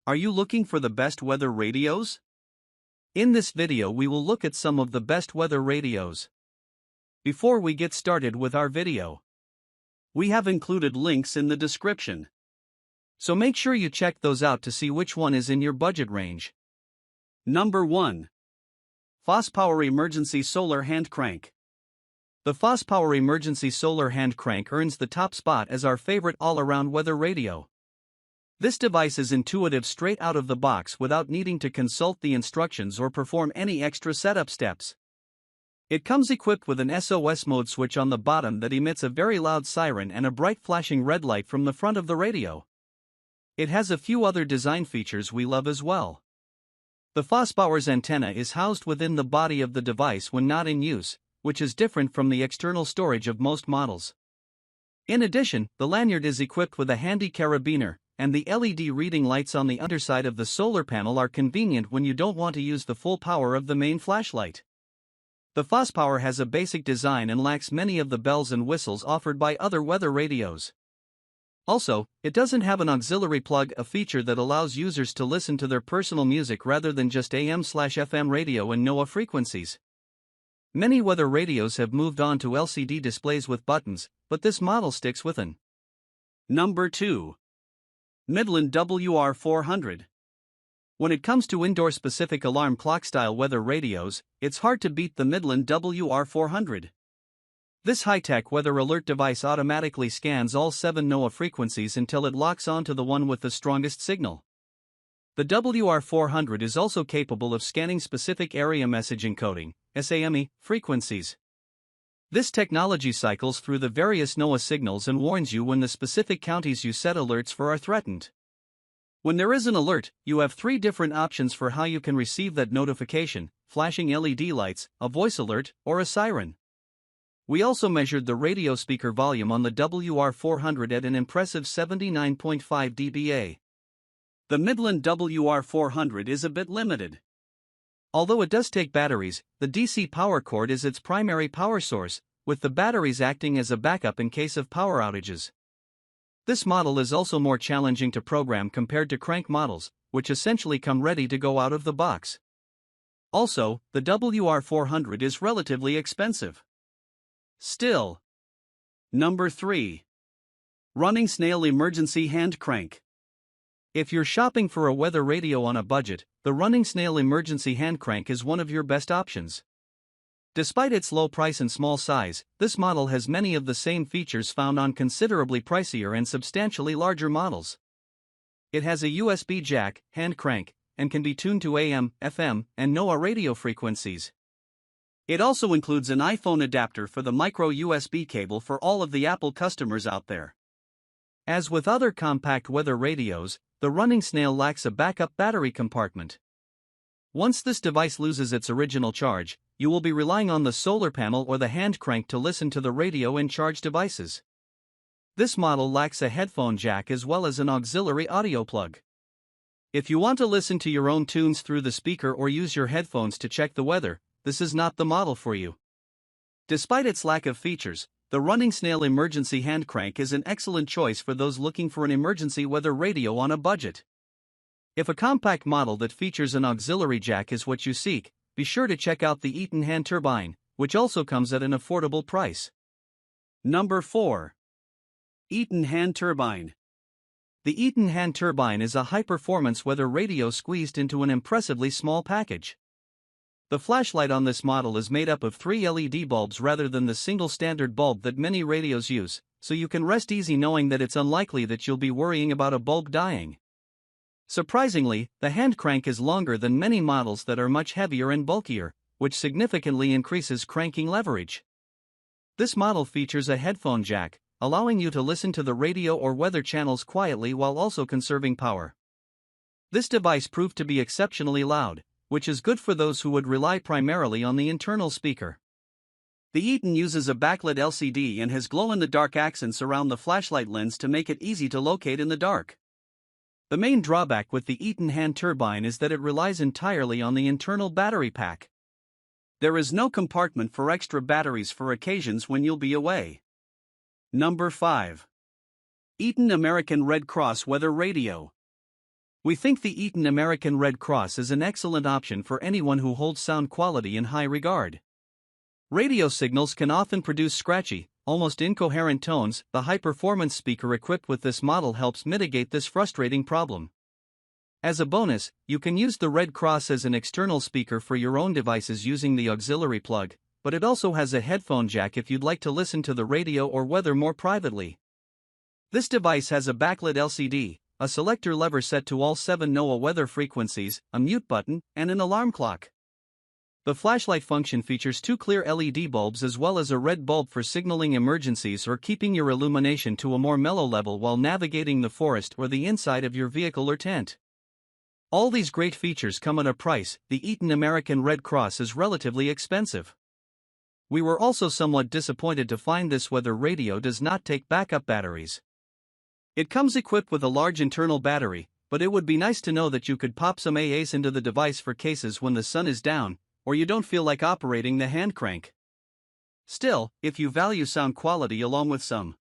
Are you looking for the best weather radios? In this video we will look at some of the best weather radios. Before we get started with our video, we have included links in the description. So make sure you check those out to see which one is in your budget range. Number 1. FosPower Emergency Solar Hand Crank. The FosPower Emergency Solar Hand Crank earns the top spot as our favorite all-around weather radio. This device is intuitive straight out of the box without needing to consult the instructions or perform any extra setup steps. It comes equipped with an SOS mode switch on the bottom that emits a very loud siren and a bright flashing red light from the front of the radio. It has a few other design features we love as well. The FosPower's antenna is housed within the body of the device when not in use, which is different from the external storage of most models. In addition, the lanyard is equipped with a handy carabiner, and the LED reading lights on the underside of the solar panel are convenient when you don't want to use the full power of the main flashlight. The FosPower has a basic design and lacks many of the bells and whistles offered by other weather radios. Also, it doesn't have an auxiliary plug, a feature that allows users to listen to their personal music rather than just AM/FM radio and NOAA frequencies. Many weather radios have moved on to LCD displays with buttons, but this model sticks with an. Number 2. Midland WR400. When it comes to indoor-specific alarm clock-style weather radios, it's hard to beat the Midland WR400. This high-tech weather alert device automatically scans all 7 NOAA frequencies until it locks onto the one with the strongest signal. The WR400 is also capable of scanning specific area message encoding (SAME) frequencies. This technology cycles through the various NOAA signals and warns you when the specific counties you set alerts for are threatened. When there is an alert, you have 3 different options for how you can receive that notification: flashing LED lights, a voice alert, or a siren. We also measured the radio speaker volume on the WR400 at an impressive 79.5 dBA. The Midland WR400 is a bit limited. Although it does take batteries, the DC power cord is its primary power source, with the batteries acting as a backup in case of power outages. This model is also more challenging to program compared to crank models, which essentially come ready to go out of the box. Also, the WR400 is relatively expensive. Still. Number 3. RunningSnail Emergency Hand Crank. If you're shopping for a weather radio on a budget, the RunningSnail Emergency Hand Crank is one of your best options. Despite its low price and small size, this model has many of the same features found on considerably pricier and substantially larger models. It has a USB jack, hand crank, and can be tuned to AM, FM, and NOAA radio frequencies. It also includes an iPhone adapter for the micro USB cable for all of the Apple customers out there. As with other compact weather radios, the RunningSnail lacks a backup battery compartment. Once this device loses its original charge, you will be relying on the solar panel or the hand crank to listen to the radio and charge devices. This model lacks a headphone jack as well as an auxiliary audio plug. If you want to listen to your own tunes through the speaker or use your headphones to check the weather, this is not the model for you. Despite its lack of features, the RunningSnail Emergency Hand Crank is an excellent choice for those looking for an emergency weather radio on a budget. If a compact model that features an auxiliary jack is what you seek, be sure to check out the Eton Hand Turbine, which also comes at an affordable price. Number 4. Eton Hand Turbine. The Eton Hand Turbine is a high-performance weather radio squeezed into an impressively small package. The flashlight on this model is made up of 3 LED bulbs rather than the single standard bulb that many radios use, so you can rest easy knowing that it's unlikely that you'll be worrying about a bulb dying. Surprisingly, the hand crank is longer than many models that are much heavier and bulkier, which significantly increases cranking leverage. This model features a headphone jack, allowing you to listen to the radio or weather channels quietly while also conserving power. This device proved to be exceptionally loud, which is good for those who would rely primarily on the internal speaker. The Eton uses a backlit LCD and has glow-in-the-dark accents around the flashlight lens to make it easy to locate in the dark. The main drawback with the Eton Hand Turbine is that it relies entirely on the internal battery pack. There is no compartment for extra batteries for occasions when you'll be away. Number 5. Eton American Red Cross Weather Radio. We think the Eton American Red Cross is an excellent option for anyone who holds sound quality in high regard. Radio signals can often produce scratchy, almost incoherent tones. The high-performance speaker equipped with this model helps mitigate this frustrating problem. As a bonus, you can use the Red Cross as an external speaker for your own devices using the auxiliary plug, but it also has a headphone jack if you'd like to listen to the radio or weather more privately. This device has a backlit LCD, a selector lever set to all 7 NOAA weather frequencies, a mute button, and an alarm clock. The flashlight function features 2 clear LED bulbs as well as a red bulb for signaling emergencies or keeping your illumination to a more mellow level while navigating the forest or the inside of your vehicle or tent. All these great features come at a price. The Eton American Red Cross is relatively expensive. We were also somewhat disappointed to find this weather radio does not take backup batteries. It comes equipped with a large internal battery, but it would be nice to know that you could pop some AAs into the device for cases when the sun is down, or you don't feel like operating the hand crank. Still, if you value sound quality along with some